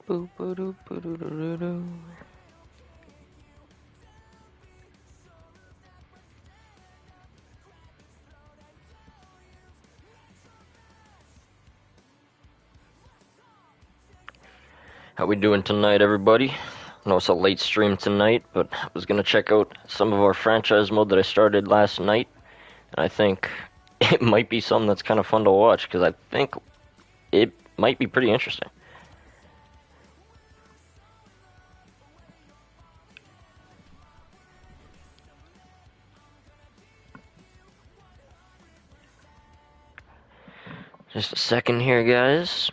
How we doing tonight, everybody? I know it's a late stream tonight, but I was gonna check out some of our franchise mode that I started last night, and I think it might be something that's kind of fun to watch, because I think it might be pretty interesting. Just a second here, guys.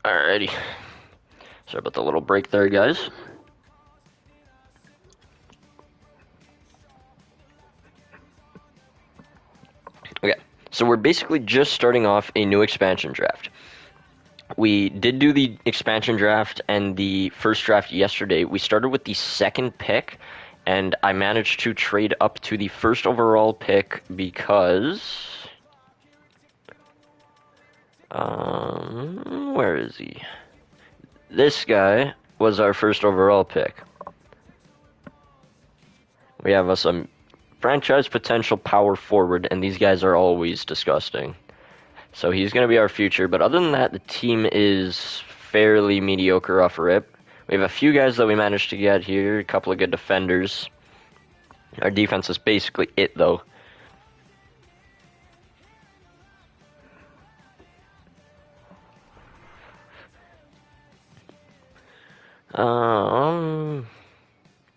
Alrighty. Sorry about the little break there, guys. Okay, so we're basically just starting off a new expansion draft. We did do the expansion draft and the first draft yesterday. We started with the second pick, and I managed to trade up to the first overall pick because... where is he? This guy was our first overall pick. We have some franchise potential power forward, and these guys are always disgusting. So he's going to be our future, but other than that, the team is fairly mediocre off rip. We have a few guys that we managed to get here, a couple of good defenders. Our defense is basically it, though.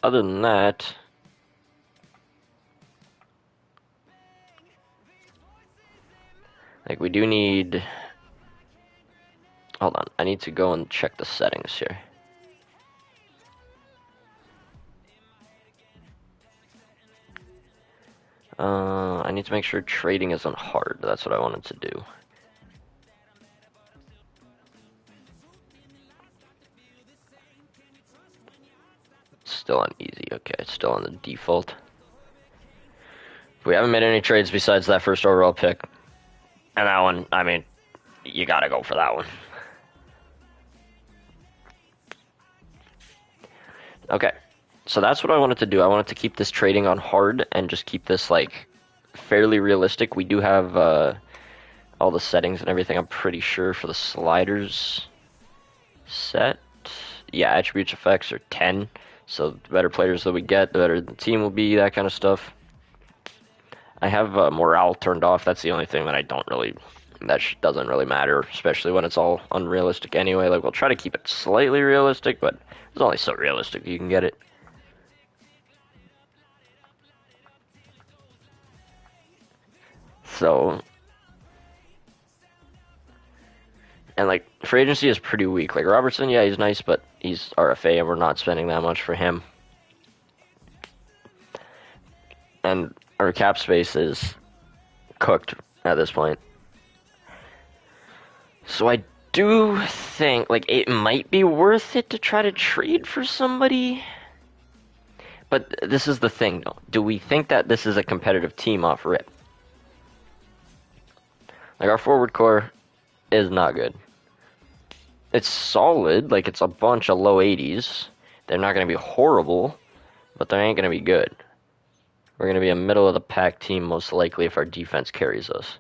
Other than that, like, we do need... Hold on, I need to go and check the settings here. I need to make sure trading isn't hard. That's what I wanted to do. Still on easy. Okay, it's still on the default. We haven't made any trades besides that first overall pick. And that one, I mean, you gotta go for that one. Okay, so that's what I wanted to do. I wanted to keep this trading on hard and just keep this, like, fairly realistic. We do have all the settings and everything, I'm pretty sure, for the sliders set. Yeah, attributes effects are 10, so the better players that we get, the better the team will be, that kind of stuff. I have morale turned off. That's the only thing that I don't really, doesn't really matter, especially when it's all unrealistic anyway. Like, we'll try to keep it slightly realistic, but it's only so realistic you can get it. So, and like, free agency is pretty weak. Like, Robertson, yeah, he's nice, but he's RFA, and we're not spending that much for him. And our cap space is cooked at this point. So I do think, like, it might be worth it to try to trade for somebody. But this is the thing, though. Do we think that this is a competitive team off rip? Like, our forward core is not good. It's solid, like, it's a bunch of low 80s. They're not going to be horrible, but they ain't going to be good. We're going to be a middle-of-the-pack team, most likely, if our defense carries us.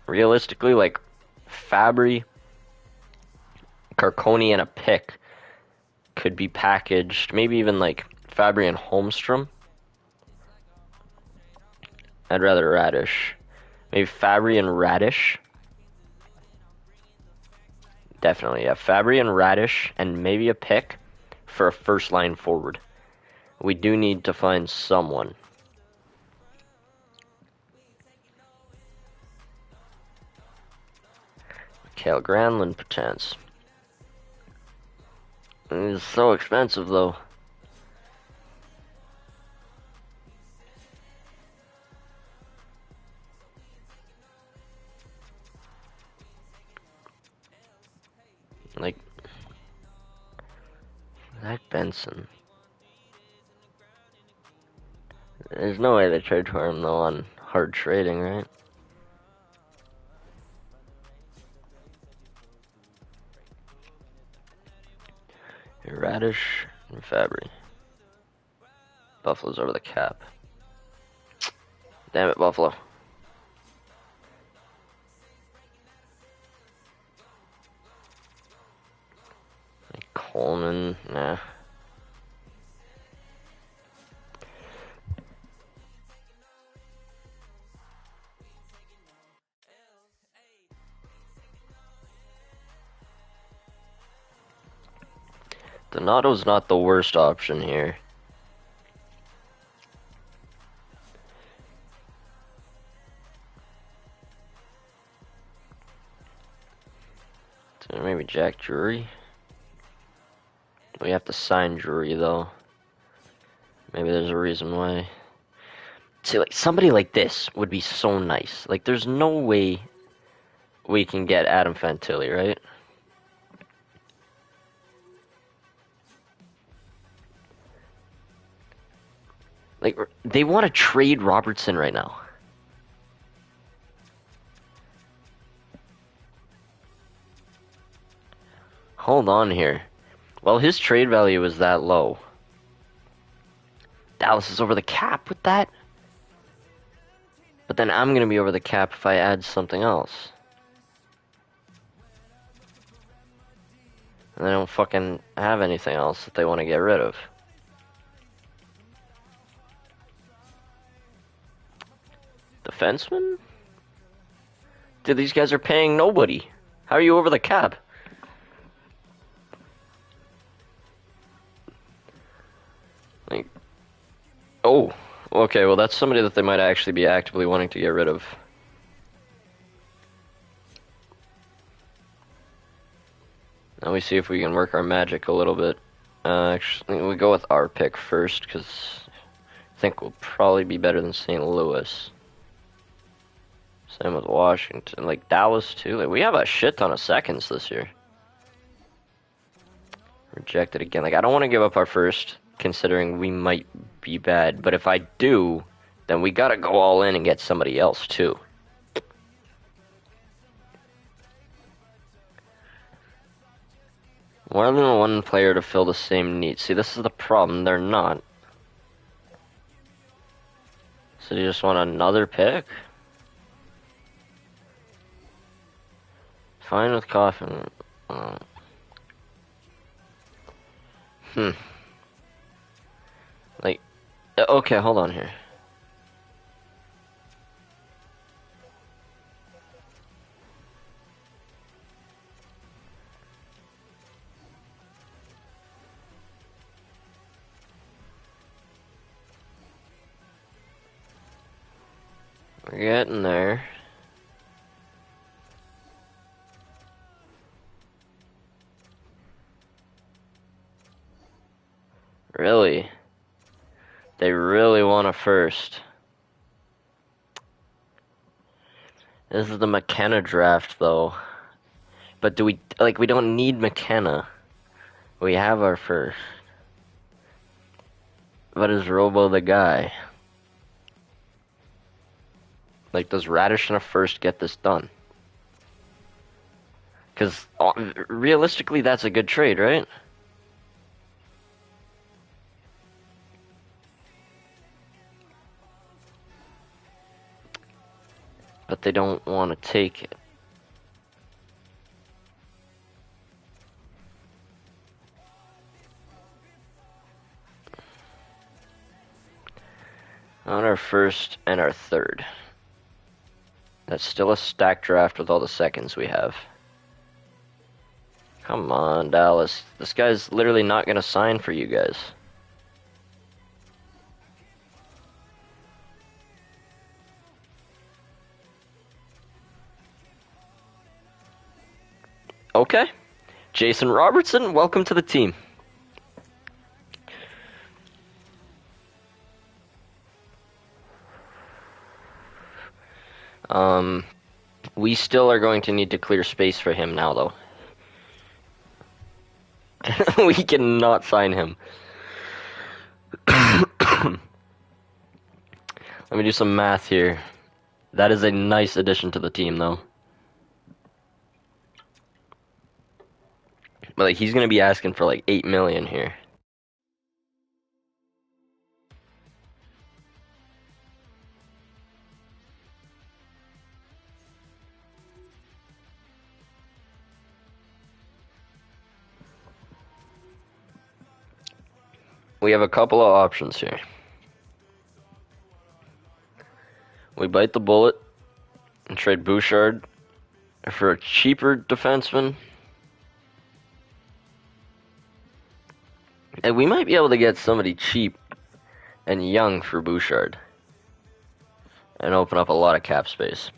Realistically, like, Fabry, Carconi, and a pick could be packaged. Maybe even, like, Fabry and Holmstrom. I'd rather Radish. Maybe Fabry and Radish. Definitely, yeah. Fabry and Radish, and maybe a pick for a first-line forward. We do need to find someone. Kale Granlund, perchance. It's so expensive, though. Like, Zach Benson. There's no way they trade for him, though, on hard trading, right? Radish and Fabry. Buffalo's over the cap. Damn it, Buffalo. Coleman, nah. Donato's not the worst option here. So maybe Jack Drury. We have to sign Drury, though. Maybe there's a reason why. See, like, somebody like this would be so nice. Like, there's no way we can get Adam Fantilli, right? Like, they want to trade Robertson right now. Hold on here. Well, his trade value is that low. Dallas is over the cap with that? But then I'm going to be over the cap if I add something else. And they don't fucking have anything else that they want to get rid of. Defenseman? Dude, these guys are paying nobody. How are you over the cap? Oh, okay, well that's somebody that they might actually be actively wanting to get rid of. Now we see if we can work our magic a little bit. Actually, we go with our pick first, because I think we'll probably be better than St. Louis. Same with Washington. Like, Dallas, too. Like, we have a shit ton of seconds this year. Rejected again. Like, I don't want to give up our first, considering we might be bad. But if I do, then we gotta go all in and get somebody else, too. More than one player to fill the same need. See, this is the problem. They're not. So do you just want another pick? Fine with Coffin. Hmm. Like, okay, hold on here. We're getting there. Really? They really want a first. This is the McKenna draft, though. But do we, like, we don't need McKenna. We have our first. But is Robo the guy? Like, does Radish and a first get this done? Because, realistically, that's a good trade, right? But they don't want to take it. On our first and our third. That's still a stacked draft with all the seconds we have. Come on, Dallas. This guy's literally not going to sign for you guys. Okay. Jason Robertson, welcome to the team. We still are going to need to clear space for him now, though. We cannot sign him. Let me do some math here. That is a nice addition to the team, though. But like, he's gonna be asking for like 8 million here. We have a couple of options here. We bite the bullet and trade Bouchard for a cheaper defenseman. And we might be able to get somebody cheap and young for Bouchard. And open up a lot of cap space.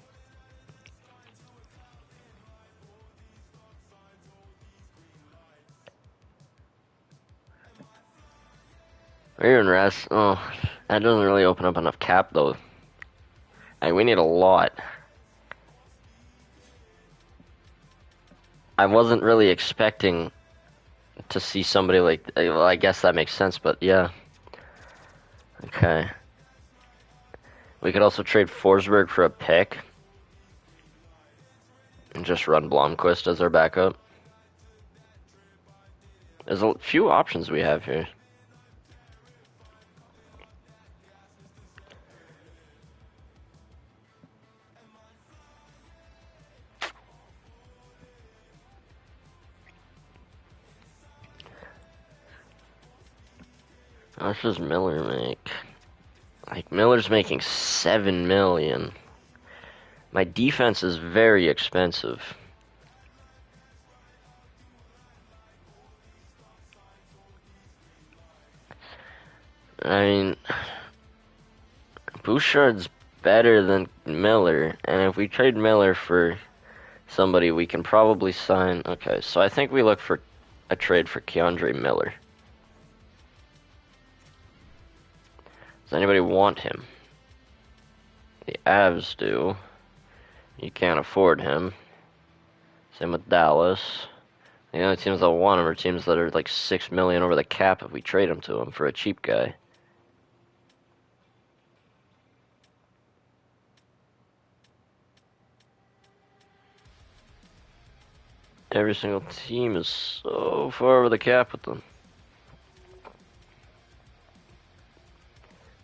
Aaron Rest, oh, that doesn't really open up enough cap, though. Like, we need a lot. I wasn't really expecting to see somebody like, well, I guess that makes sense, but yeah. Okay. We could also trade Forsberg for a pick. And just run Blomqvist as our backup. There's a few options we have here. How much does Miller make? Like, Miller's making 7 million. My defense is very expensive. I mean, Bouchard's better than Miller, and if we trade Miller for somebody, we can probably sign. Okay, so I think we look for a trade for Keandre Miller. Does anybody want him? The Avs do. You can't afford him. Same with Dallas. The only teams that want him are teams that are like $6 million over the cap if we trade him to him for a cheap guy. Every single team is so far over the cap with them.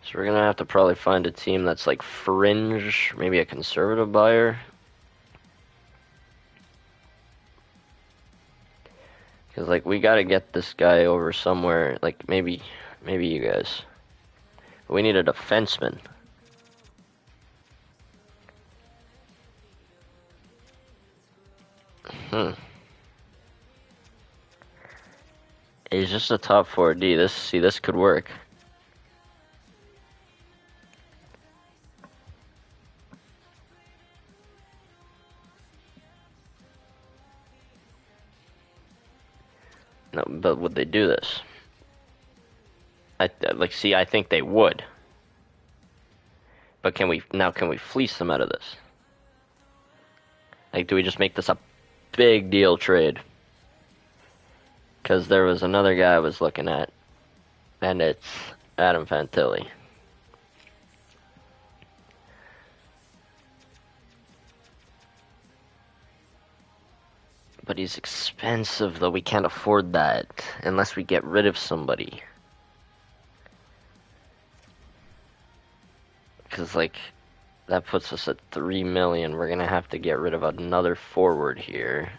So we're gonna have to probably find a team that's like fringe, maybe a conservative buyer. Cause like we gotta get this guy over somewhere, like maybe you guys. We need a defenseman. He's just a top 4D. This could work. No, but would they do this? I think they would. But can we fleece them out of this? Like, do we just make this a big deal trade? Because there was another guy I was looking at, and it's Adam Fantilli. But he's expensive, though. We can't afford that unless we get rid of somebody. Because, like, that puts us at $3 million. We're going to have to get rid of another forward here.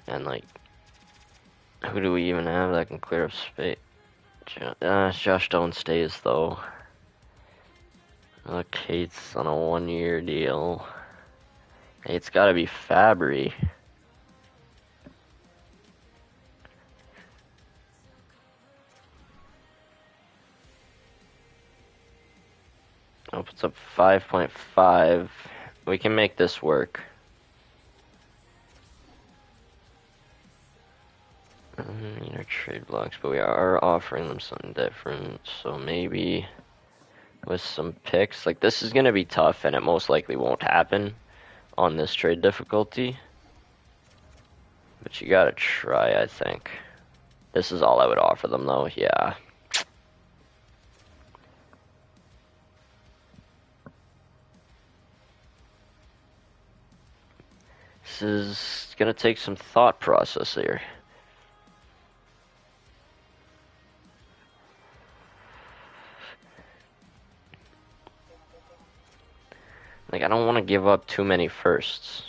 And, like, who do we even have that can clear up space? Josh Doan stays, though. Cates on a 1-year deal. Hey, it's got to be Fabry. Oh, it's up 5.5. We can make this work. Trade blocks, but we are offering them something different. So maybe with some picks, like this is gonna be tough, and it most likely won't happen on this trade difficulty. But you gotta try, I think. This is all I would offer them, though. Yeah. This is gonna take some thought process here. Like, I don't want to give up too many firsts.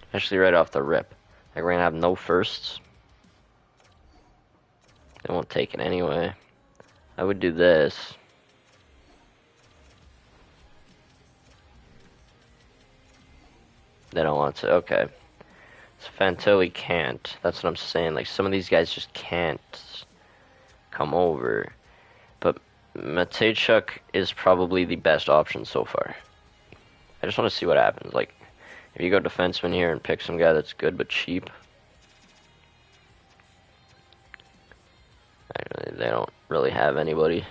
Especially right off the rip. Like, we're gonna have no firsts. They won't take it anyway. I would do this. They don't want to. Okay. So Fantilli can't. That's what I'm saying. Like, some of these guys just can't come over. But Matejchuk is probably the best option so far. I just want to see what happens. Like, if you go defenseman here and pick some guy that's good but cheap. Actually, they don't really have anybody.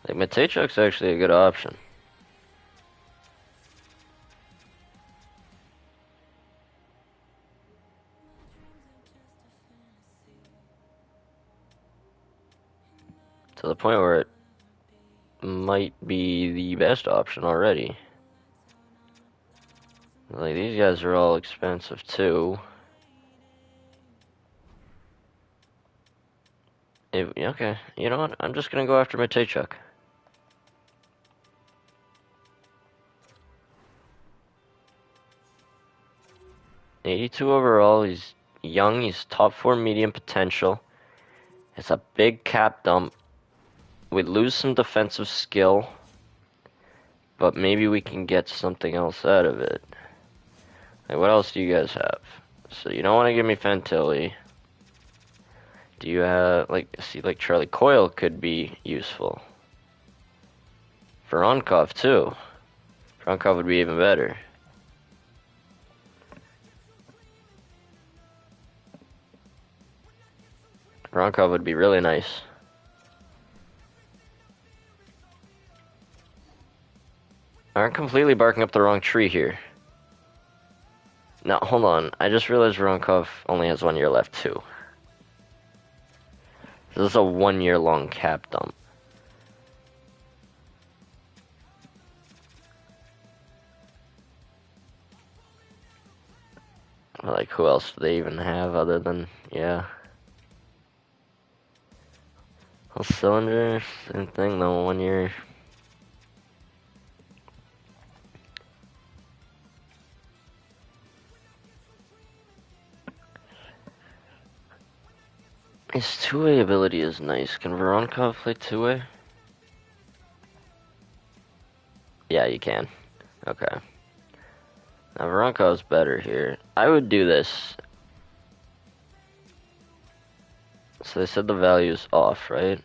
Like, Matejchuk's actually a good option. To the point where it might be the best option already. Like, these guys are all expensive too. Okay, you know what? I'm just gonna go after Matejchuk. '82 overall. He's young. He's top 4 medium potential. It's a big cap dump. We lose some defensive skill, but maybe we can get something else out of it. Like, what else do you guys have? So you don't want to give me Fantilli. Do you have, like, see, like, Charlie Coyle could be useful. Voronkov, too. Voronkov would be even better. Voronkov would be really nice. I'm completely barking up the wrong tree here. No, hold on. I just realized Voronkov only has 1 year left, too. This is a 1 year long cap dump. Like, who else do they even have other than, yeah. Well, Cylinder, same thing though, 1 year. His two-way ability is nice. Can Voronkov play two-way? Yeah, you can. Okay. Now Voronkov's better here. I would do this. So they said the value's off, right?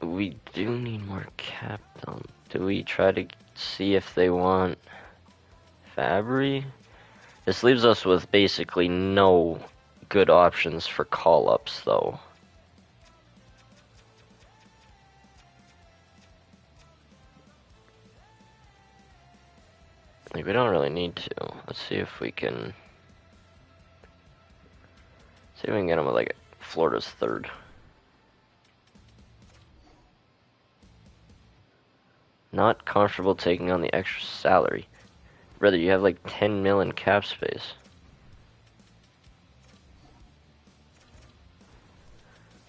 We do need more cap dump. Do we try to see if they want Fabry? This leaves us with basically no good options for call-ups, though. Like, we don't really need to. Let's see if we can... See if we can get him with, like, Florida's third. Not comfortable taking on the extra salary. Brother, you have, like, 10 mil in cap space.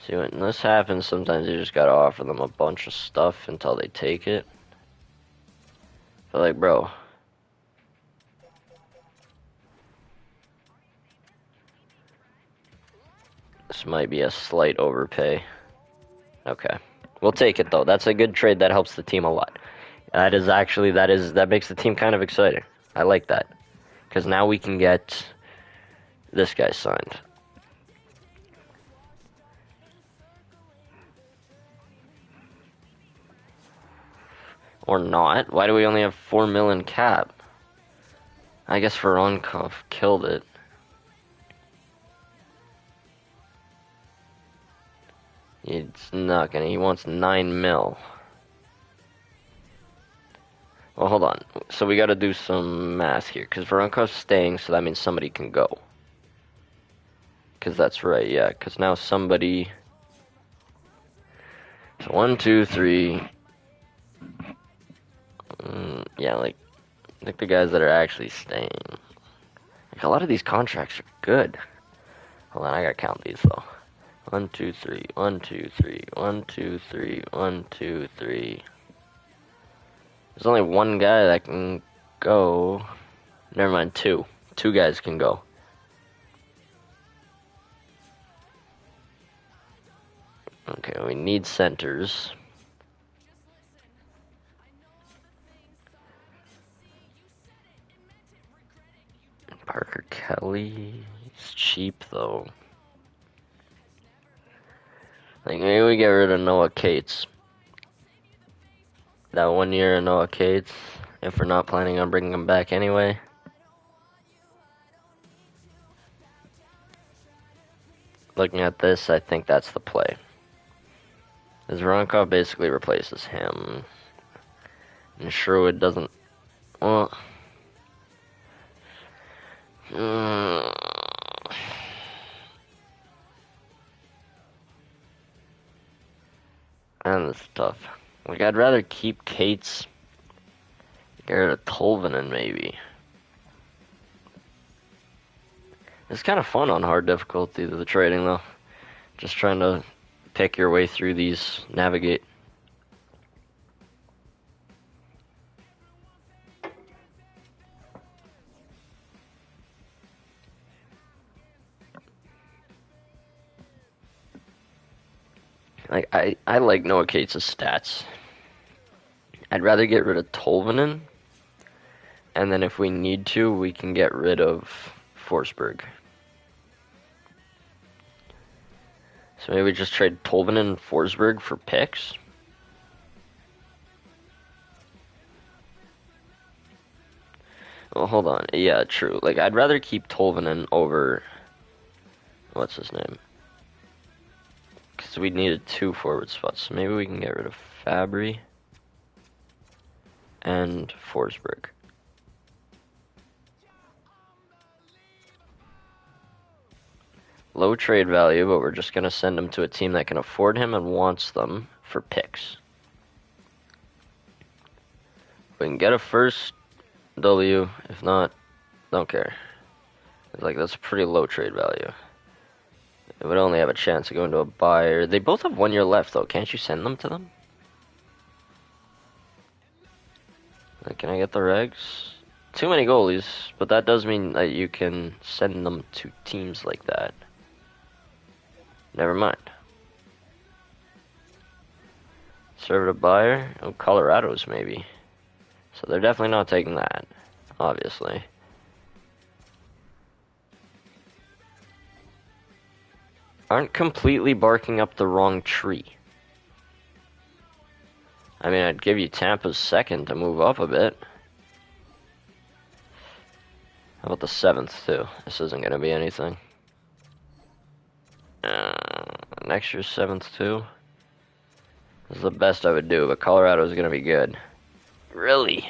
See, when this happens, sometimes you just gotta offer them a bunch of stuff until they take it. But, like, bro... This might be a slight overpay. Okay. We'll take it, though. That's a good trade. That helps the team a lot. That is actually, that makes the team kind of exciting. I like that. Because now we can get this guy signed. Or not. Why do we only have 4 mil in cap? I guess Voronkov killed it. It's not gonna. He wants 9 mil. Well, hold on. So we gotta do some math here, because Voronkov's staying, so that means somebody can go. Because that's right, yeah. Because now somebody... So 1, 2, 3... yeah, like the guys that are actually staying. Like, a lot of these contracts are good. Hold on, I gotta count these, though. 1, 2, 3, 1, 2, 3, 1, 2, 3, 1, 2, 3. There's only one guy that can go. Never mind, two. Two guys can go. Okay, we need centers. Parker Kelly. He's cheap, though. Like, maybe we get rid of Noah Cates. That 1 year of Noah Cates, if we're not planning on bringing him back anyway. Looking at this, I think that's the play. As Voronkov basically replaces him. And Sherwood doesn't... Well... And it's tough. Like, I'd rather keep Cates. Get rid of Tolvanen, maybe. It's kind of fun on hard difficulty, the trading, though. Just trying to pick your way through these, navigate. Like, I like Noah Cates' stats. I'd rather get rid of Tolvanen, and then if we need to, we can get rid of Forsberg. So maybe we just trade Tolvin and Forsberg for picks? Well, hold on. Yeah, true. Like, I'd rather keep Tolvanen over... What's his name? Because we needed 2 forward spots. So maybe we can get rid of Fabry and Forsberg. Low trade value, but we're just going to send him to a team that can afford him and wants them for picks. We can get a first W. If not, don't care. Like, that's a pretty low trade value. It would only have a chance to go into a buyer. They both have 1 year left, though. Can't you send them to them? Like, can I get the regs? Too many goalies, but that does mean that you can send them to teams like that. Never mind. Conservative buyer? Oh, Colorado's maybe. So they're definitely not taking that, obviously. Aren't completely barking up the wrong tree. I mean, I'd give you Tampa's second to move up a bit. How about the 7th, too? This isn't going to be anything. Next year's 7th, too. This is the best I would do, but Colorado's going to be good. Really?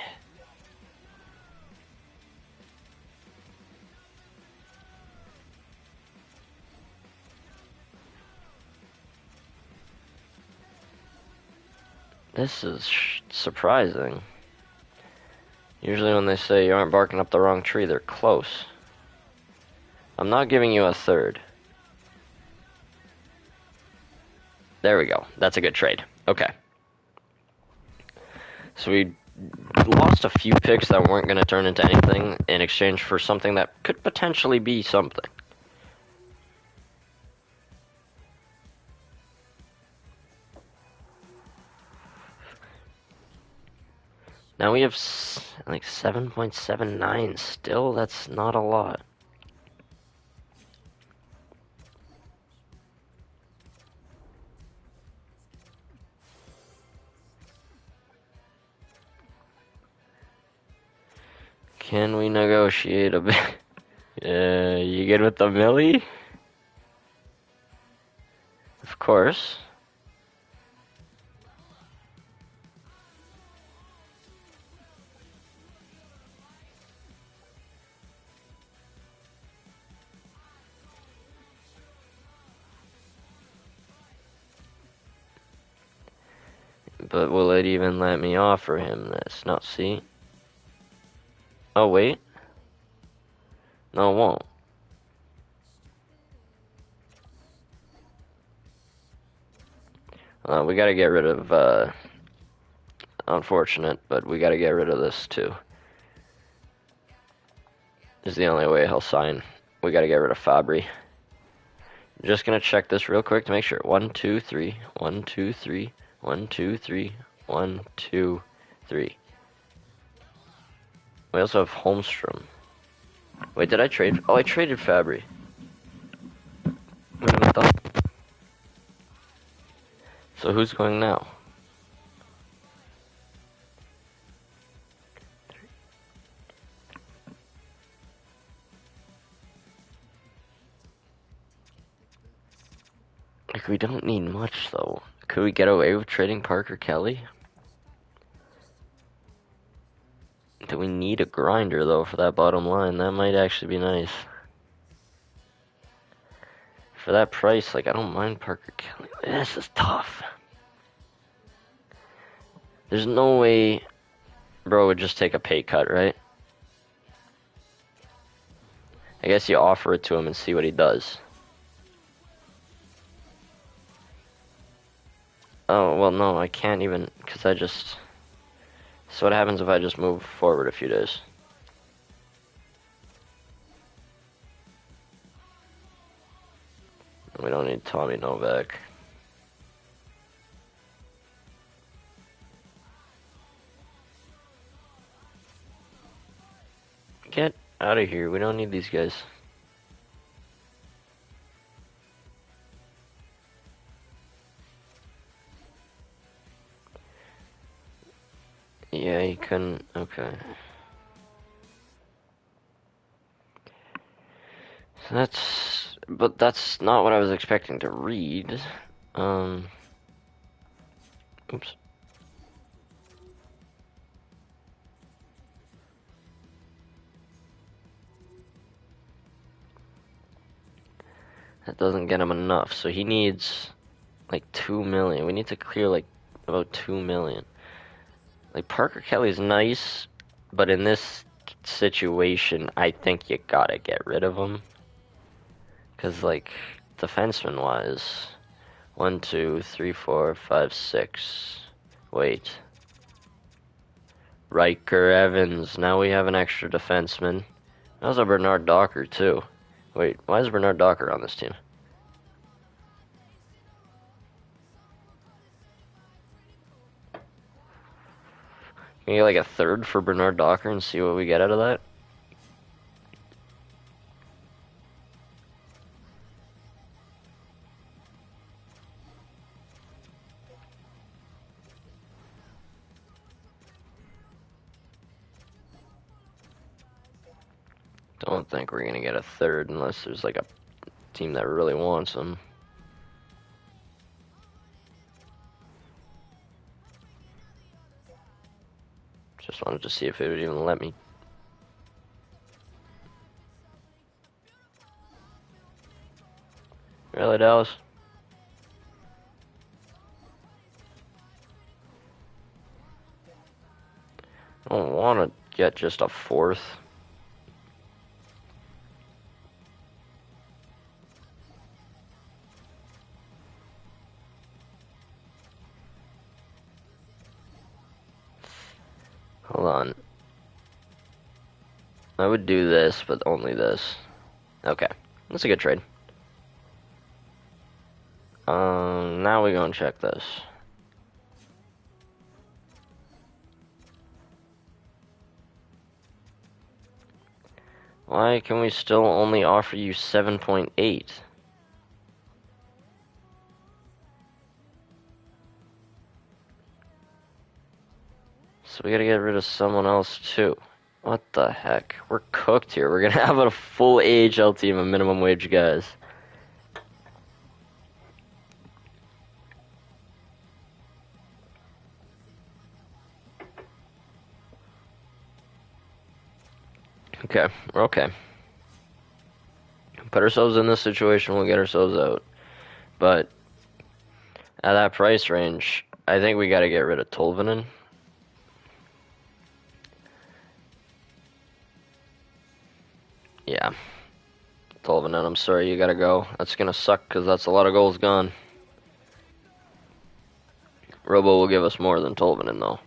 This is surprising. Usually when they say you aren't barking up the wrong tree, they're close. I'm not giving you a third. There we go. That's a good trade. Okay. So we lost a few picks that weren't going to turn into anything in exchange for something that could potentially be something. Now we have like 7.79 still. That's not a lot. Can we negotiate a bit? You good with the millie? Of course. But will it even let me offer him this? No, see? Oh, wait. No, it won't. We gotta get rid of, unfortunate, but we gotta get rid of this too. This is the only way he'll sign. We gotta get rid of Fabry. I'm just gonna check this real quick to make sure. 1, 2, 3. 1, 2, 3. 1, 2, 3. 1, 2, 3. We also have Holmstrom. Wait, did I trade? Oh, I traded Fabry. What have I done? So who's going now? Like, we don't need much, though. Could we get away with trading Parker Kelly? Do we need a grinder, though, for that bottom line? That might actually be nice. For that price, like, I don't mind Parker Kelly. This is tough. There's no way bro would just take a pay cut, right? I guess you offer it to him and see what he does. Oh, well, no, I can't even, because I just... So what happens if I just move forward a few days? We don't need Tommy Novak. Get out of here. We don't need these guys. Yeah, he couldn't. Okay. But that's not what I was expecting to read. Um, oops. That doesn't get him enough, so he needs like 2 million. We need to clear like about 2 million. Like Parker Kelly's nice, but in this situation, I think you gotta get rid of him. Cause like defenseman wise, 1, 2, 3, 4, 5, 6. Wait. Riker, Evans. Now we have an extra defenseman. How's a Bernard Docker too? Wait, why is Bernard Docker on this team? Can you get like a third for Bernard Docker and see what we get out of that? Don't think we're gonna get a third unless there's like a team that really wants him. Just wanted to see if it would even let me. Really, Dallas? I don't want to get just a fourth. Hold on. I would do this, but only this. Okay. That's a good trade. Now we go and check this. Why can we still only offer you 7.8? So we gotta get rid of someone else too. What the heck? We're cooked here. We're gonna have a full AHL team of minimum wage guys. Okay, we're okay. Put ourselves in this situation, we'll get ourselves out. But at that price range, I think we gotta get rid of Tolvanen. Yeah. Tolvanen, I'm sorry, you gotta go. That's gonna suck because that's a lot of goals gone. Robo will give us more than Tolvanen, though.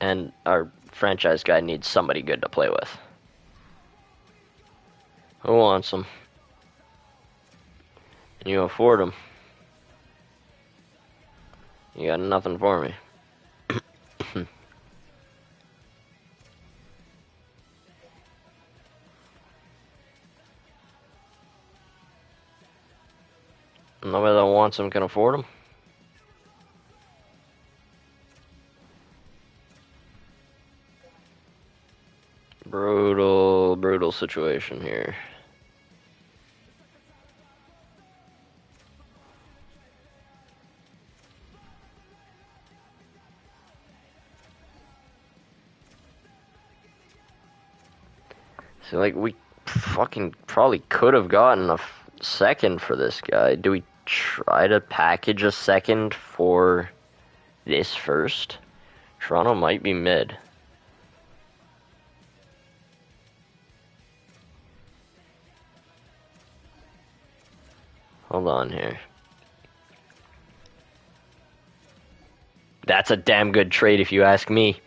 And our franchise guy needs somebody good to play with. Who wants him? And you afford him. You got nothing for me. Nobody that wants him can afford him. Brutal, brutal situation here. So, like, we fucking probably could have gotten a second for this guy. Do we try to package a second for this first? Toronto might be mid. Hold on here. That's a damn good trade if you ask me.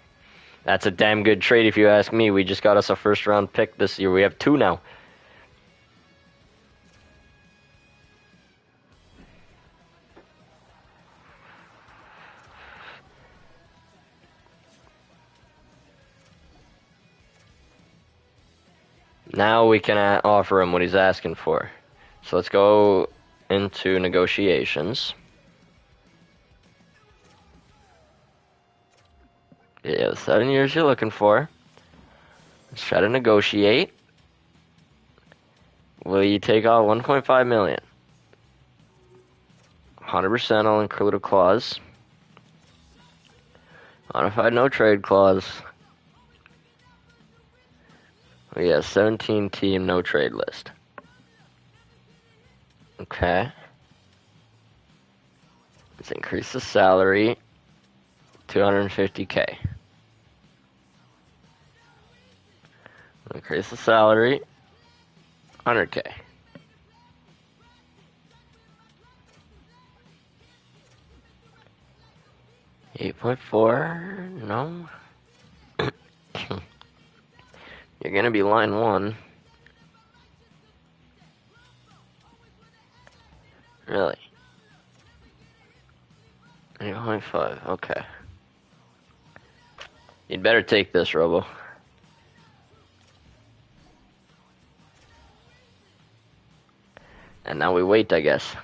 That's a damn good trade if you ask me. We just got us a first round pick this year. We have 2 now. Now we can offer him what he's asking for. So let's go into negotiations. Yeah, 7 years you're looking for. Let's try to negotiate. Will you take out 1.5 million? 100% I'll include a clause. Modified no trade clause. We have 17 team no trade list. Okay. Let's increase the salary. 250K. Increase the salary. 100K. $8.4. No. You're gonna be line 1. Really? 8.5. Okay. You'd better take this, Robo. And now we wait, I guess.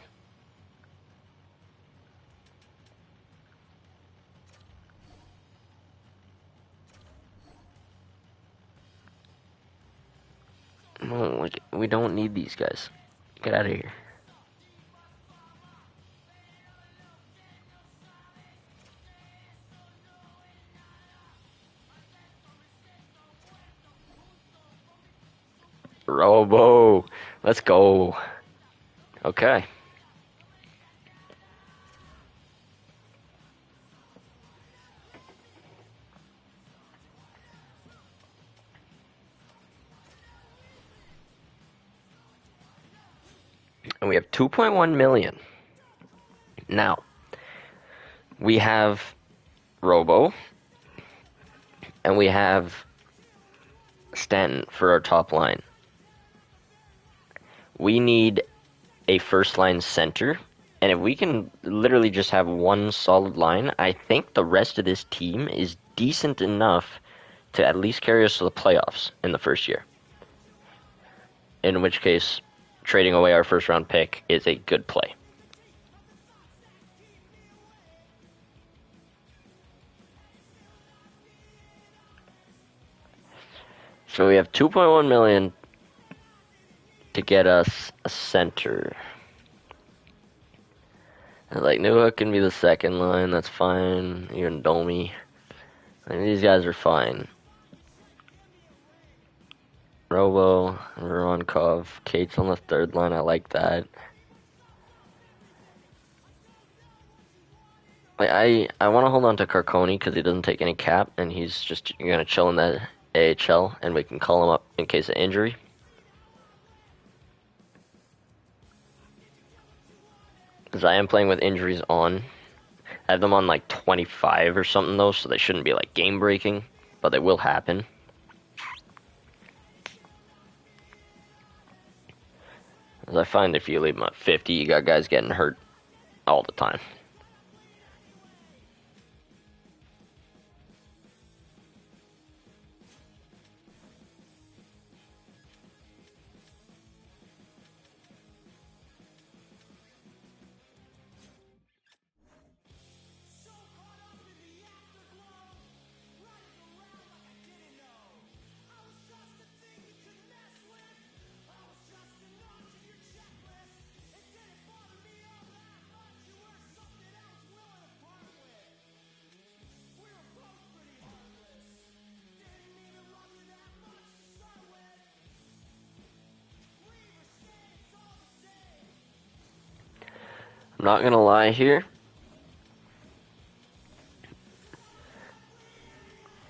No, we don't need these guys. Get out of here. Robo, let's go. Okay. And we have 2.1 million. Now, we have Robo, and we have Stanton for our top line. We need a first line center, and if we can literally just have one solid line, I think the rest of this team is decent enough to at least carry us to the playoffs in the first year. In which case, trading away our first round pick is a good play. So we have 2.1 million to get us a center. And like Newhook can be the second line, that's fine. Even Domi. I mean, these guys are fine. Robo, Voronkov, Cates on the third line, I like that. I want to hold on to Carconi because he doesn't take any cap, and he's just going to chill in the AHL, and we can call him up in case of injury. Because I am playing with injuries on. I have them on like 25 or something though, so they shouldn't be like game breaking, but they will happen. As I find if you leave them at 50, you got guys getting hurt all the time. I'm not gonna lie here.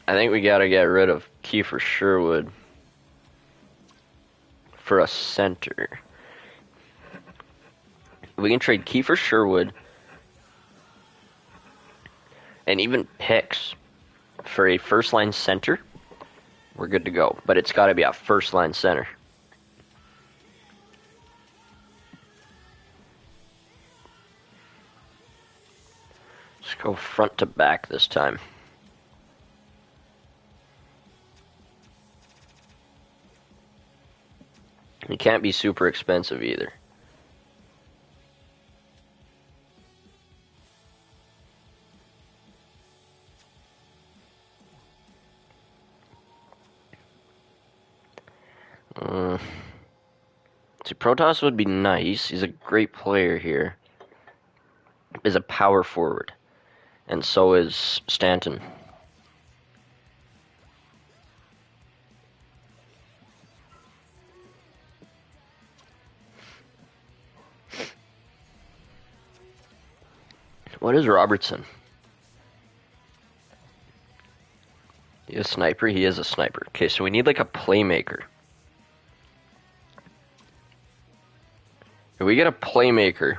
I think we gotta get rid of Kiefer Sherwood for a center. We can trade Kiefer Sherwood and even picks for a first line center. We're good to go, but it's got to be a first line center. Let's go front to back this time. It can't be super expensive either. See, Protoss would be nice. He's a great player here. Is a power forward. And so is Stanton. What is Robertson? He is a sniper? He is a sniper. Okay, so we need like a playmaker. If we get a playmaker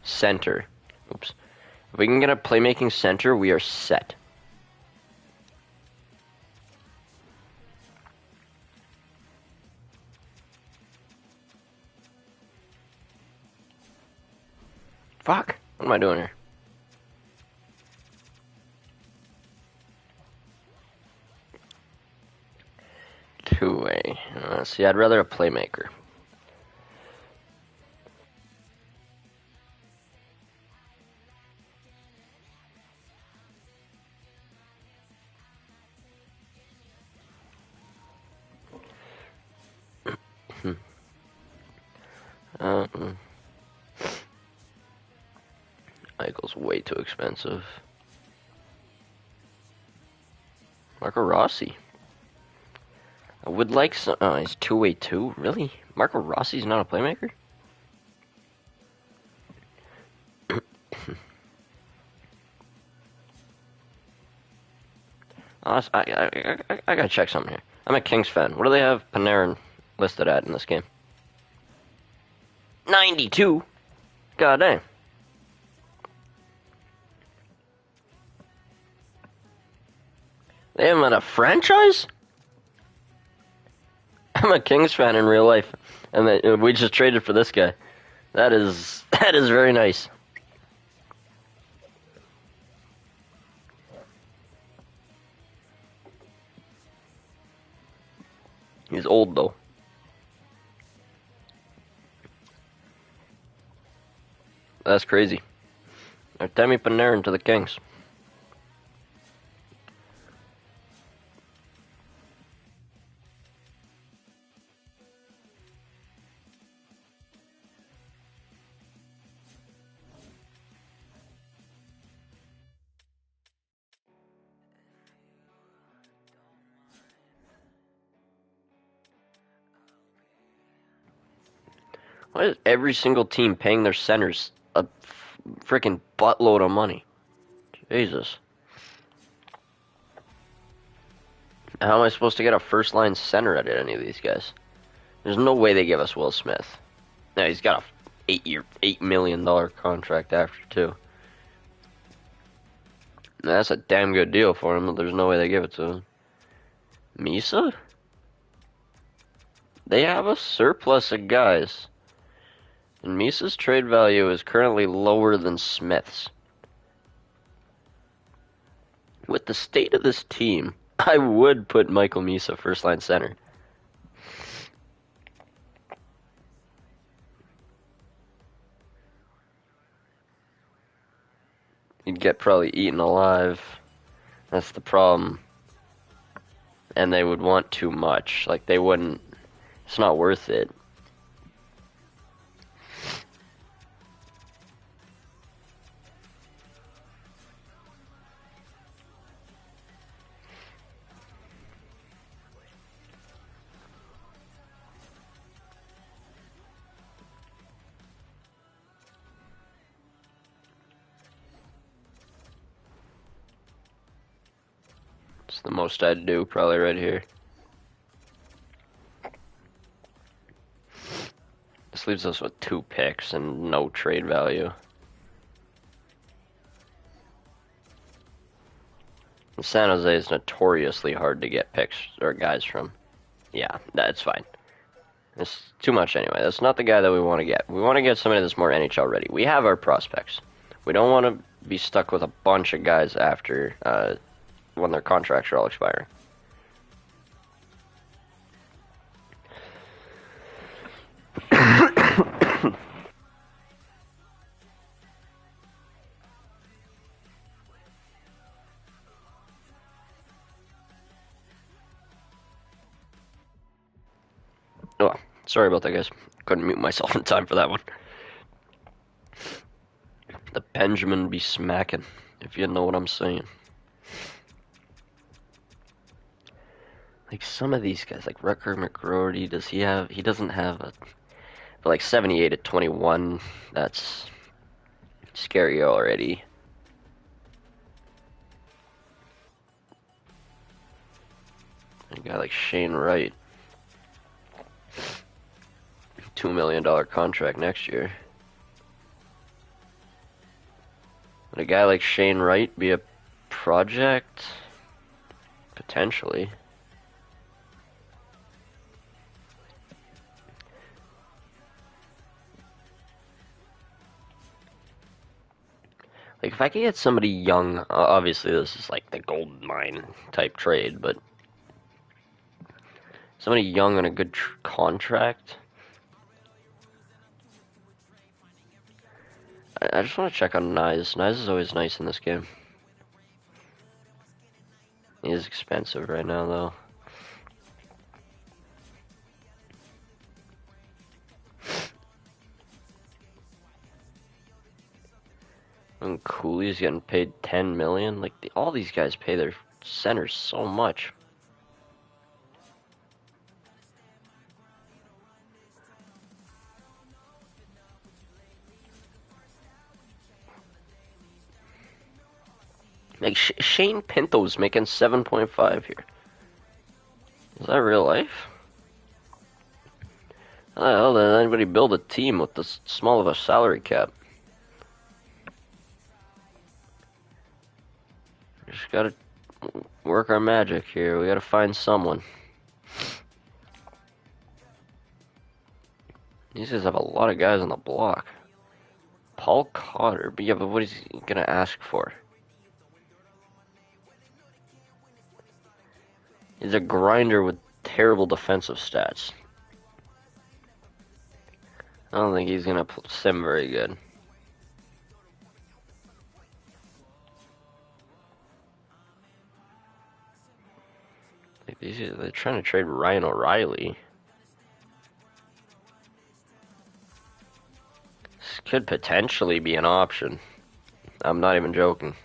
center, oops. If we can get a playmaking center, we are set. Fuck. What am I doing here? Two-way. See, I'd rather a playmaker. Eichel's way too expensive. Marco Rossi. I would like some. Oh, he's two-way too? Really? Marco Rossi's not a playmaker? I gotta check something here. I'm a Kings fan. What do they have Panarin listed at in this game? 92? God damn. They have him at a franchise? I'm a Kings fan in real life, and we just traded for this guy. That is very nice. He's old though. That's crazy. Artemi Panarin to the Kings. Why is every single team paying their centers a freaking buttload of money? Jesus. How am I supposed to get a first-line center out of any of these guys? There's no way they give us Will Smith. Now, he's got a $8 million contract after, too. Now, that's a damn good deal for him, but there's no way they give it to him. Misa? They have a surplus of guys. And Misa's trade value is currently lower than Smith's. With the state of this team, I would put Michael Misa first-line center. You'd get probably eaten alive. That's the problem. And they would want too much. Like, they wouldn't... It's not worth it. It's the most I'd do, probably right here. This leaves us with 2 picks and no trade value. San Jose is notoriously hard to get picks or guys from. Yeah, that's fine. It's too much anyway. That's not the guy that we want to get. We want to get somebody that's more NHL ready. We have our prospects. We don't want to be stuck with a bunch of guys after when their contracts are all expiring. Sorry about that, guys. Couldn't mute myself in time for that one. The Benjamin be smacking, if you know what I'm saying. Like some of these guys, like Rucker McGroarty, does he have? He doesn't have a. But like 78 at 21, that's scary already. A guy like Shane Wright, $2 million contract next year. Would a guy like Shane Wright be a project? Potentially. Like, if I could get somebody young, obviously this is like the gold mine type trade, but somebody young on a good contract. I just want to check on Nyes. Nyes is always nice in this game. He is expensive right now, though. And Cooley's getting paid 10 million. Like all these guys pay their centers so much. Like Shane Pinto's making 7.5 here. Is that real life? How the hell did anybody build a team with this small of a salary cap? We just gotta work our magic here. We gotta find someone. These guys have a lot of guys on the block. Paul Cotter, but yeah, but what is he gonna ask for? He's a grinder with terrible defensive stats. I don't think he's gonna sim very good. Like they're trying to trade Ryan O'Reilly. This could potentially be an option. I'm not even joking.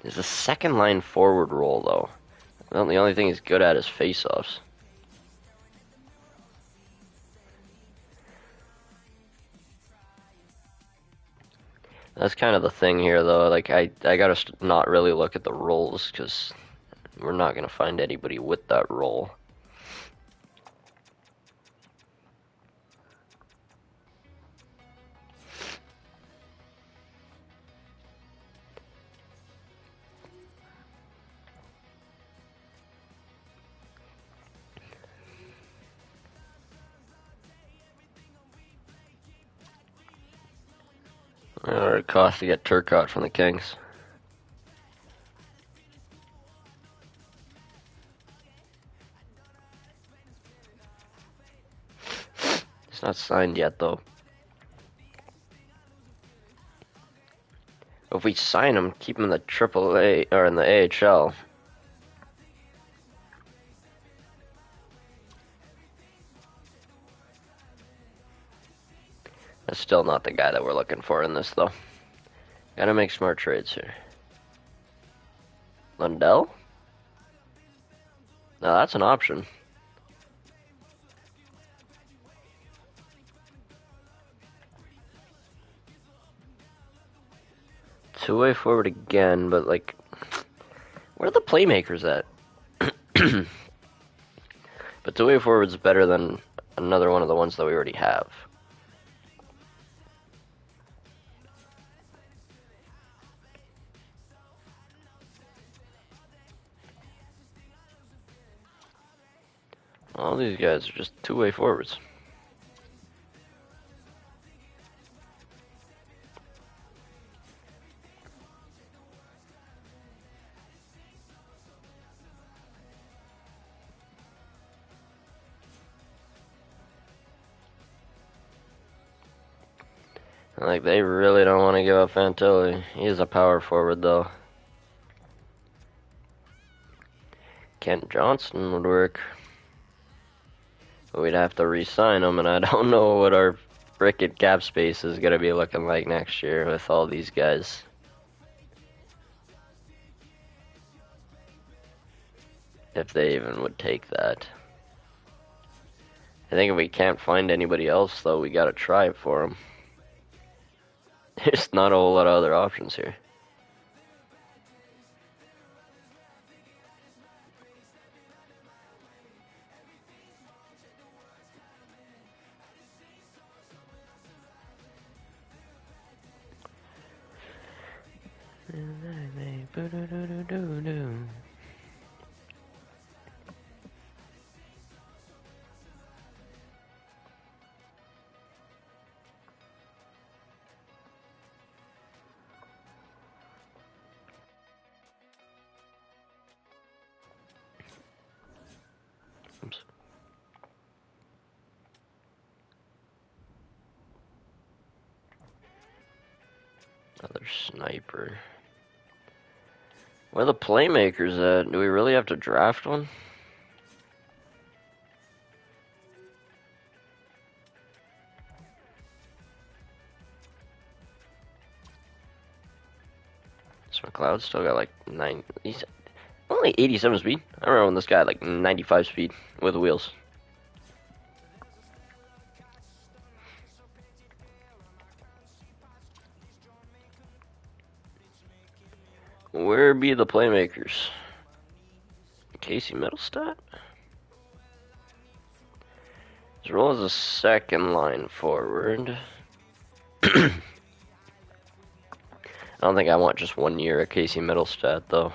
He's a second line forward role though. Well, the only thing he's good at is faceoffs. That's kind of the thing here though. Like I gotta not really look at the roles because we're not gonna find anybody with that role. What it costs to get Turcotte from the Kings? It's not signed yet though. If we sign him, keep him in the AAA or in the AHL. That's still not the guy that we're looking for in this though. Gotta make smart trades here. Lundell? Now that's an option. Two-way forward again, but like, where are the playmakers at? But two-way forward's better than another one of the ones that we already have. All these guys are just two-way forwards. Like, they really don't want to give up Fantilli. He is a power forward, though. Kent Johnson would work. But we'd have to re-sign him, and I don't know what our frickin' cap space is gonna be looking like next year with all these guys. If they even would take that. I think if we can't find anybody else, though, we gotta try it for them. There's not a whole lot of other options here. Oops. Another sniper. Where are the playmakers at? Do we really have to draft one? So McLeod still got like 9. He's only 87 speed. I remember when this guy had like 95 speed with wheels. Where be the playmakers? Casey Middlestat? His role as a second line forward. I don't think I want just 1 year at Casey Middlestat, though.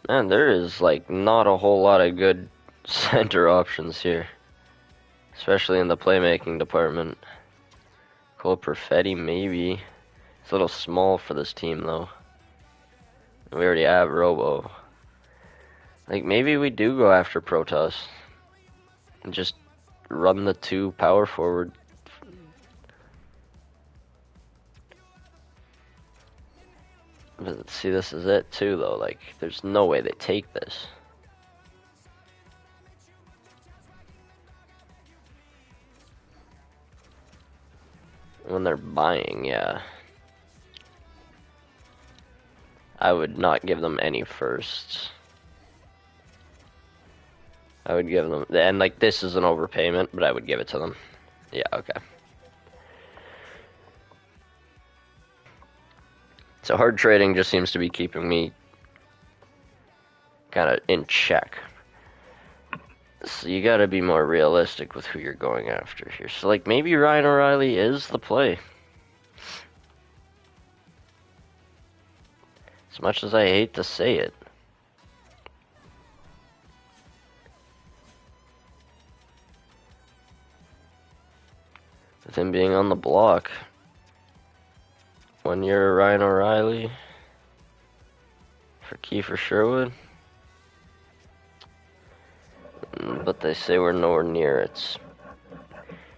Man, there is like not a whole lot of good center options here. Especially in the playmaking department. Cole Perfetti, maybe. It's a little small for this team, though. We already have Robo. Like, maybe we do go after Protoss. And just run the 2 power forward. But see, this is it, too, though. Like, there's no way they take this. When they're buying, yeah. I would not give them any firsts. I would give them, and like this is an overpayment, but I would give it to them. Yeah, okay. So hard trading just seems to be keeping me kind of in check. So you gotta be more realistic with who you're going after here. So like maybe Ryan O'Reilly is the play. As much as I hate to say it. With him being on the block. 1 year Ryan O'Reilly. For Kiefer Sherwood. But they say we're nowhere near it.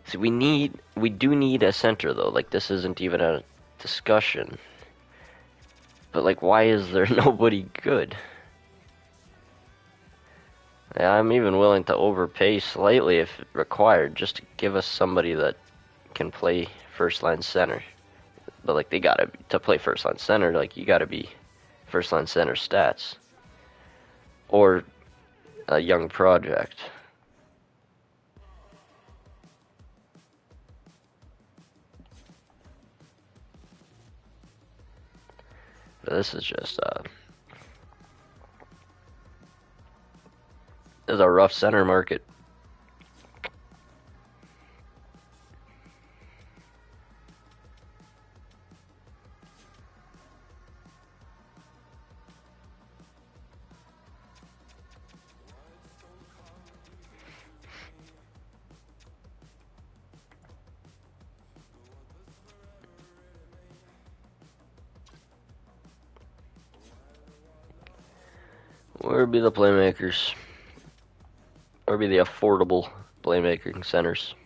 See, we do need a center though. Like this isn't even a discussion. But like, why is there nobody good? I'm even willing to overpay slightly if required, just to give us somebody that can play first line center. But like, they gotta to play first line center. Like, you gotta be first line center stats, or a young project. But this is just this is a rough center market. Where be the playmakers? Where be the affordable playmaking centers?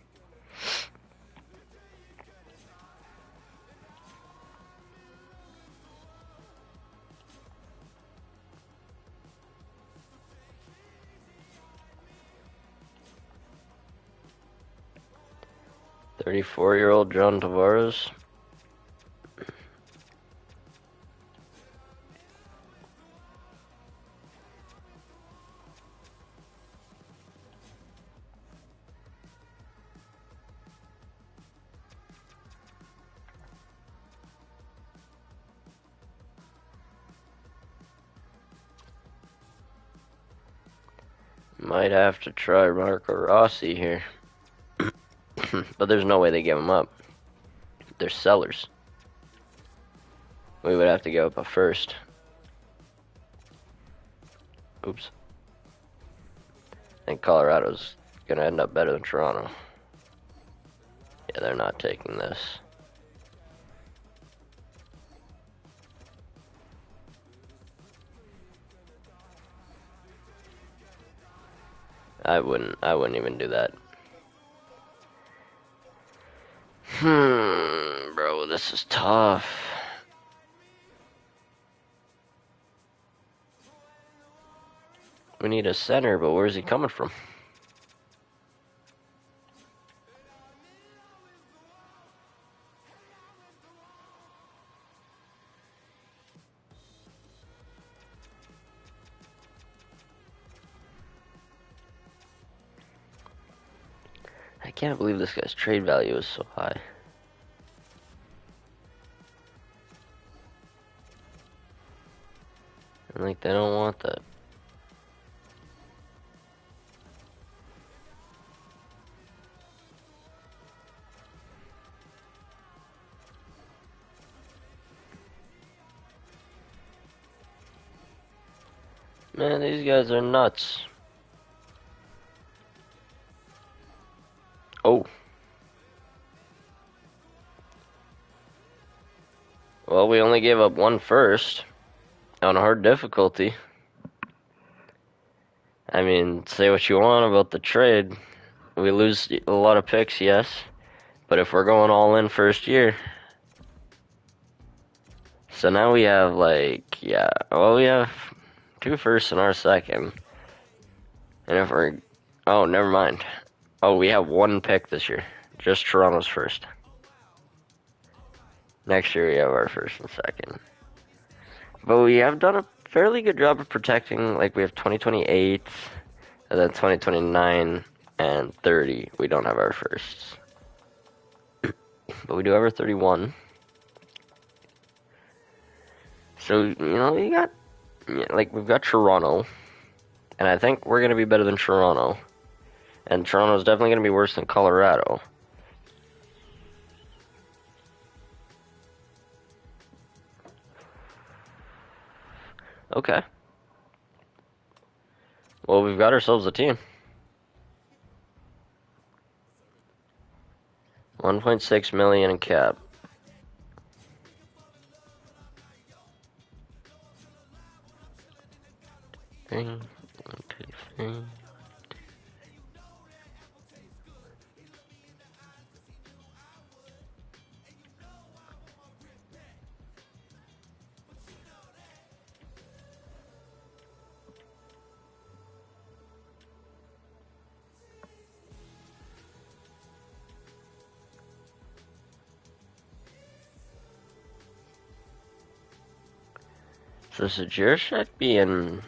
"34-year-old John Tavares." Might have to try Marco Rossi here. But there's no way they give him up. They're sellers. We would have to give up a first. Oops. I think Colorado's gonna end up better than Toronto. Yeah, they're not taking this. I wouldn't even do that. Bro, this is tough. We need a center, but where's he coming from? I can't believe this guy's trade value is so high. And like, they don't want that. Man, these guys are nuts. Oh. Well, we only gave up one first on hard difficulty. I mean, say what you want about the trade. We lose a lot of picks, yes. But if we're going all in first year. So now we have, like, yeah. Well, we have 2 firsts and our second. And if we're. Oh, never mind. Oh, we have 1 pick this year. Just Toronto's first. Next year we have our first and second. But we have done a fairly good job of protecting. Like, we have 2028, and then 2029 and 30. We don't have our firsts. But we do have our 31. So, you know, we got, like, we've got Toronto. And I think we're going to be better than Toronto. And Toronto's definitely going to be worse than Colorado. Okay. Well, we've got ourselves a team. 1.6 million in cap. Three, 1, 2, 3. So Sajurshak being,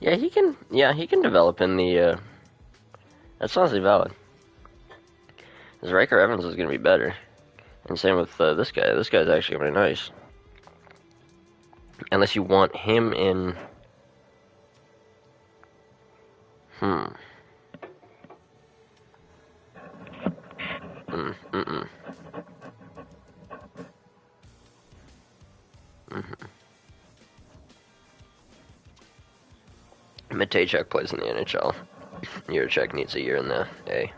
yeah, he can develop in the, that's honestly valid. Because Riker Evans is going to be better. And same with this guy. This guy's actually going to be nice. Unless you want him in, Matejchuk plays in the NHL. Jiricek needs a year in the A.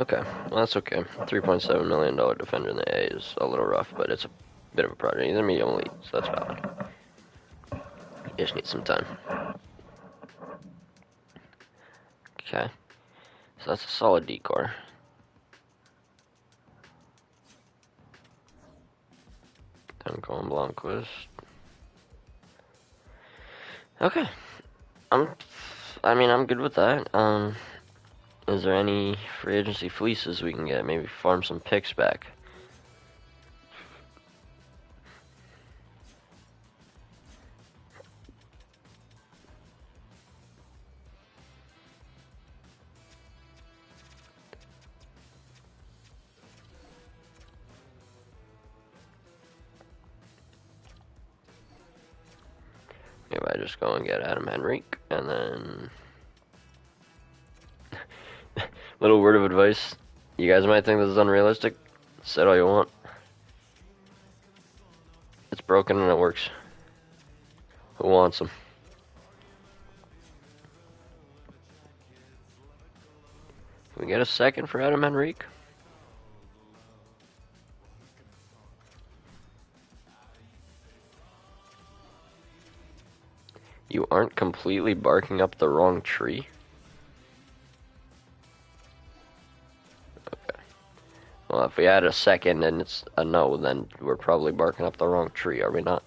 Okay, well that's okay. $3.7 million defender in the A is a little rough, but it's a bit of a project. He's a medium elite, so that's valid. You just need some time. Okay. So that's a solid decor. Then going Blomqvist. Okay. I'm good with that. Is there any free agency fleeces we can get? Maybe farm some picks back. Maybe I just go and get Adam Henrique, and then... Little word of advice. You guys might think this is unrealistic. Say it all you want. It's broken and it works. Who wants them? Can we get a second for Adam Henrique? You aren't completely barking up the wrong tree? Okay. Well, if we add a second and it's a no, then we're probably barking up the wrong tree, are we not?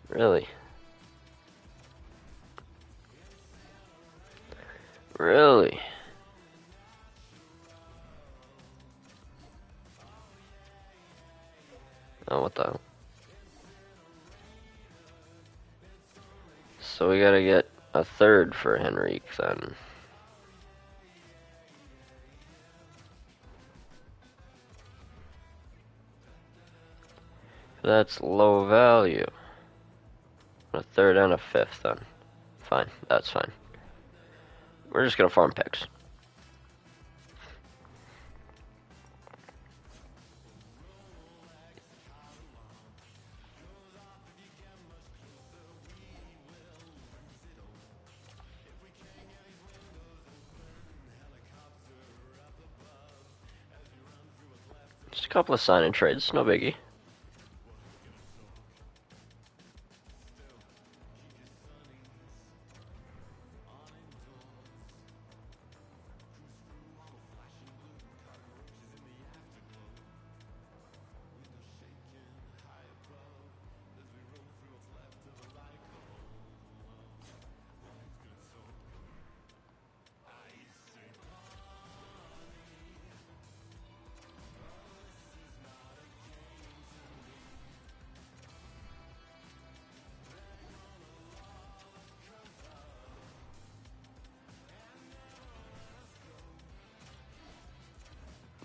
Really? Really? Oh, what the... So we gotta get a third for Henrique, then. That's low value. A third and a fifth, then. Fine, that's fine. We're just gonna farm picks. Just a couple of sign-in trades, no biggie.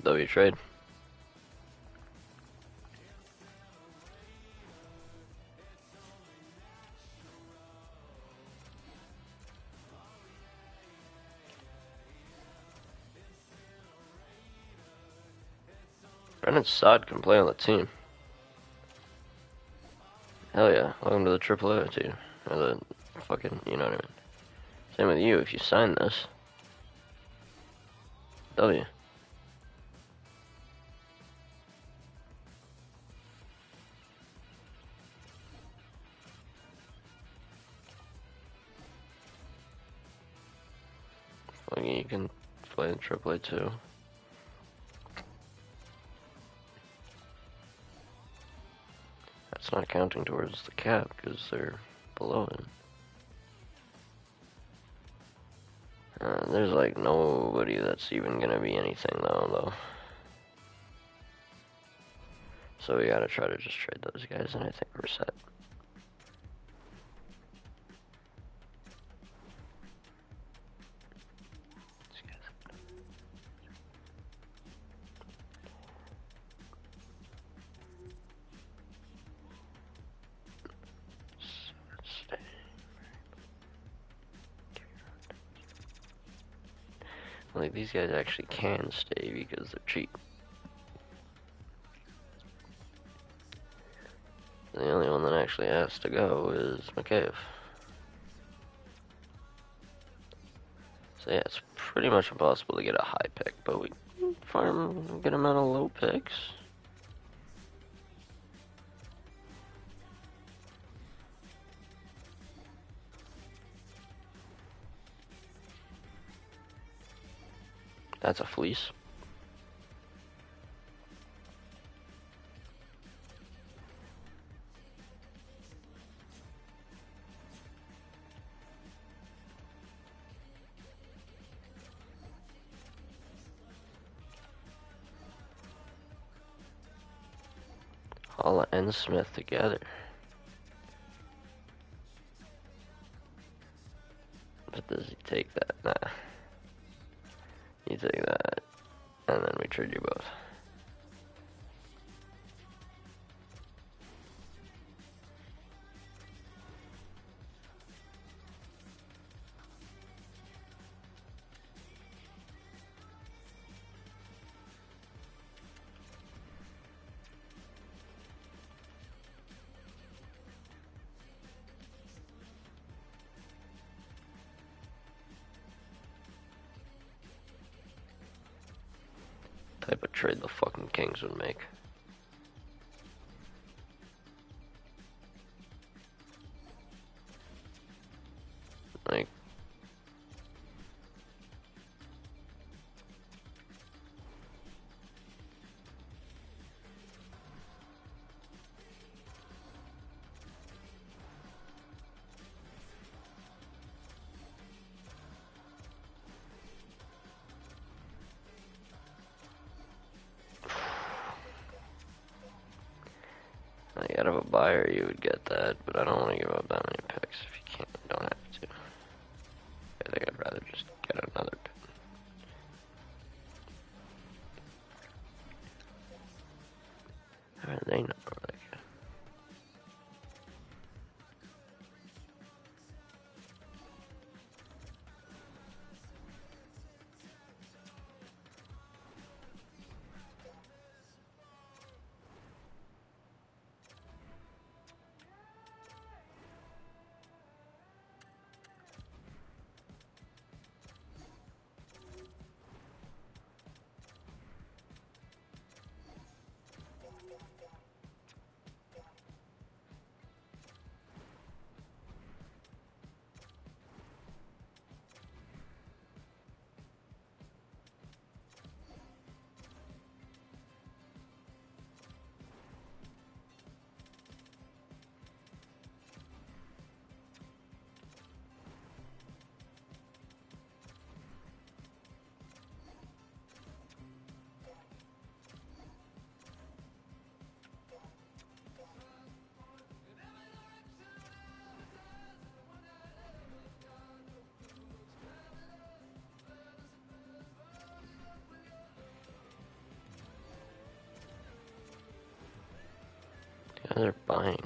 W trade. Brennan Saad can play on the team. Hell yeah, welcome to the AAA team. Or the fucking, you know what I mean. Same with you, if you sign this. W. Like, you can play in AAA too. That's not counting towards the cap, because they're below it. There's like nobody that's even gonna be anything though. So we gotta try to just trade those guys, and I think we're set. Like, these guys actually can stay because they're cheap. The only one that actually has to go is McCabe. So yeah, it's pretty much impossible to get a high pick, but we farm a good amount of low picks. That's a fleece. Holla and Smith together. But does he take that? Nah. You take that, and then we trade you both. Type of trade the fucking Kings would make. Like, like out of a buyer you would get that, but I don't want to give up that many picks if you can't, you don't have to. I think I'd rather just get another pick. How do they know? Like, yeah, they're buying.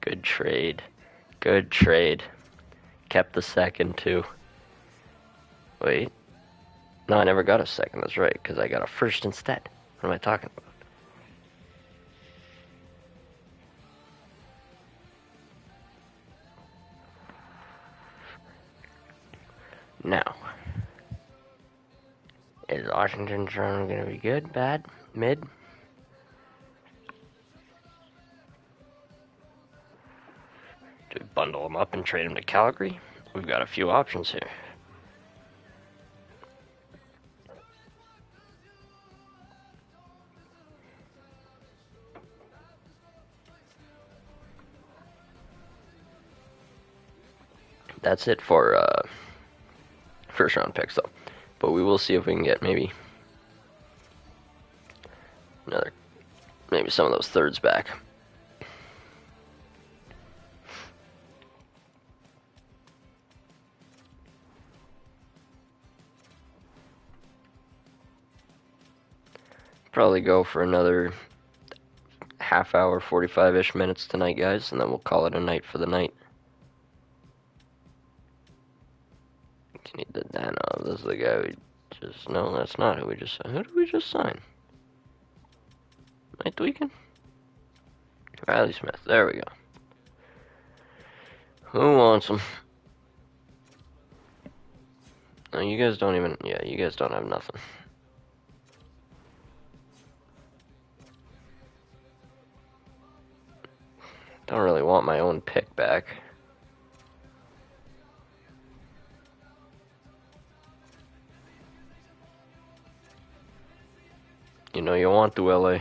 Good trade. Good trade. Kept the second, too. Wait. No, I never got a second. That's right, because I got a first instead. What am I talking about? Now. Is Washington Toronto going to be good, bad, mid? Do we bundle them up and trade them to Calgary? We've got a few options here. That's it for first round picks, though. But we will see if we can get maybe some of those thirds back. Probably go for another half hour, 45-ish minutes tonight, guys, and then we'll call it a night for the night. You need the Danov. This is the guy we just... No, that's not who we just signed. Who did we just sign? Am I tweaking? Riley Smith. There we go. Who wants them? No, you guys don't even. Yeah, you guys don't have nothing. Don't really want my own pick back. You know you want to, LA.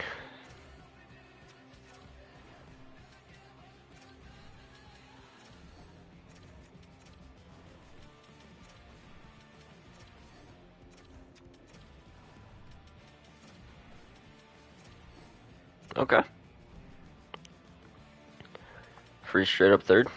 Okay. Free straight up third.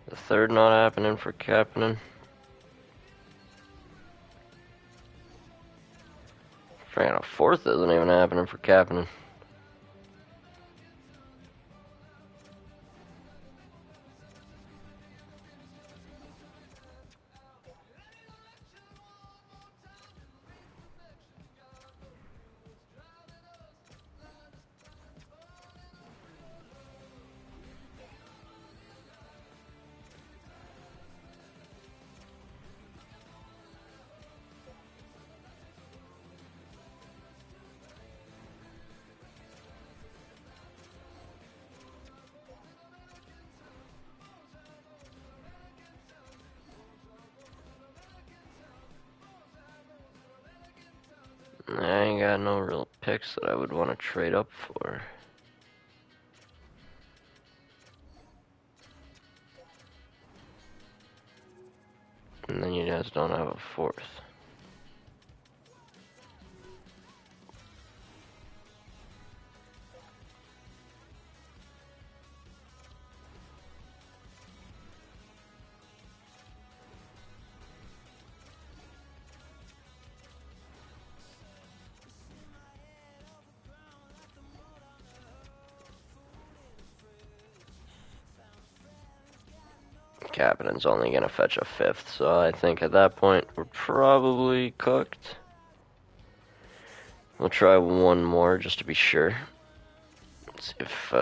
The third not happening for Kapanen. Friggin' a fourth isn't even happening for Kapanen. I ain't got no real picks that I would want to trade up for. And then you guys don't have a fourth. Kapanen's only gonna fetch a fifth, so I think at that point we're probably cooked. We'll try one more just to be sure. See if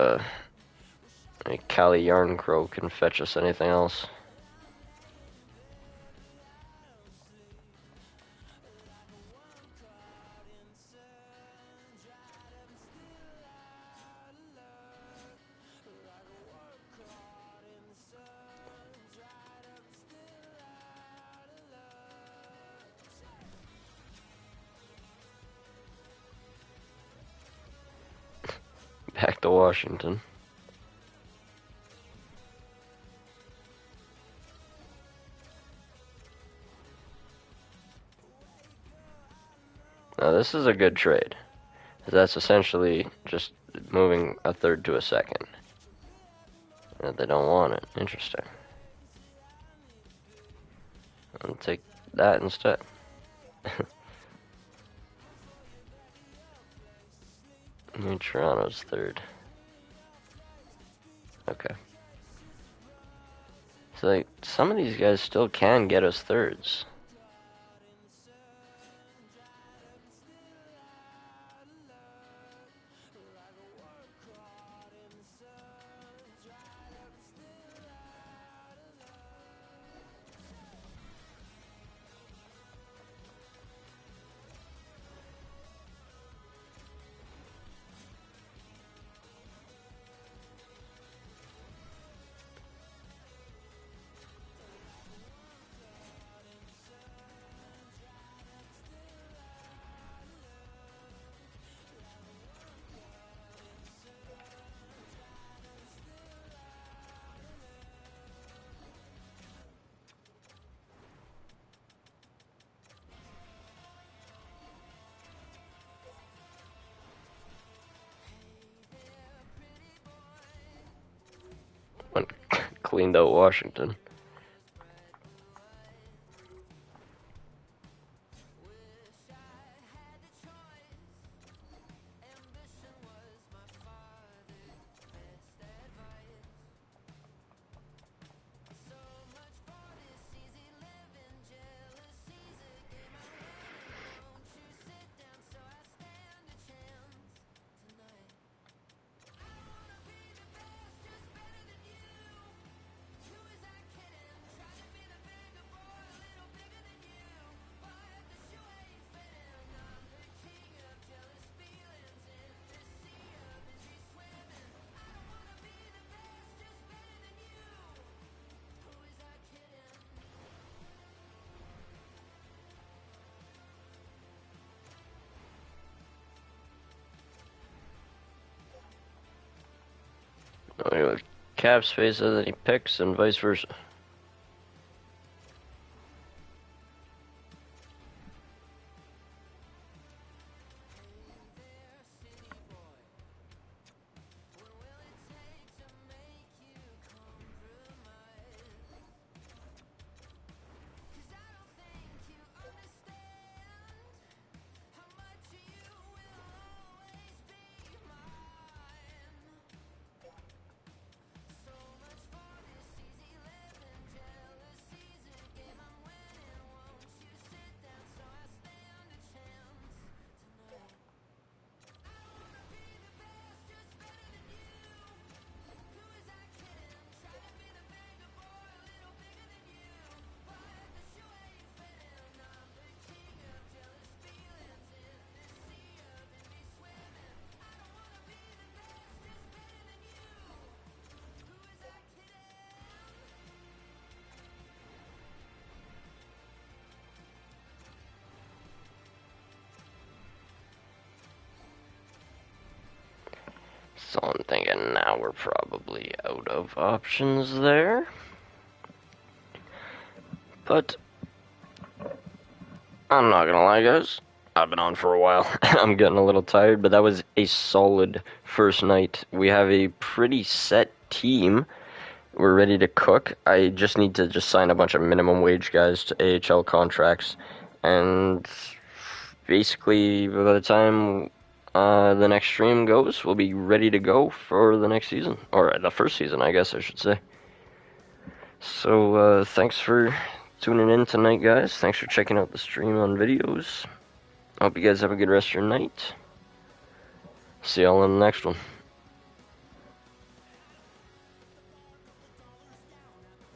Cali Yarncrow can fetch us anything else. Back to Washington. Now this is a good trade. That's essentially just moving a third to a second. They don't want it. Interesting. I'll take that instead. New Toronto's third. Okay. So like, some of these guys still can get us thirds. cleaned out Washington. Anyway, cap space says that he picks and vice versa. So I'm thinking now we're probably out of options there. But I'm not gonna lie, guys. I've been on for a while. I'm getting a little tired, but that was a solid first night. We have a pretty set team. We're ready to cook. I just need to sign a bunch of minimum wage guys to AHL contracts. And basically, by the time the next stream goes, we'll be ready to go for the next season. Or the first season, I guess I should say. So, thanks for tuning in tonight, guys. Thanks for checking out the stream on videos. I hope you guys have a good rest of your night. See y'all in the next one.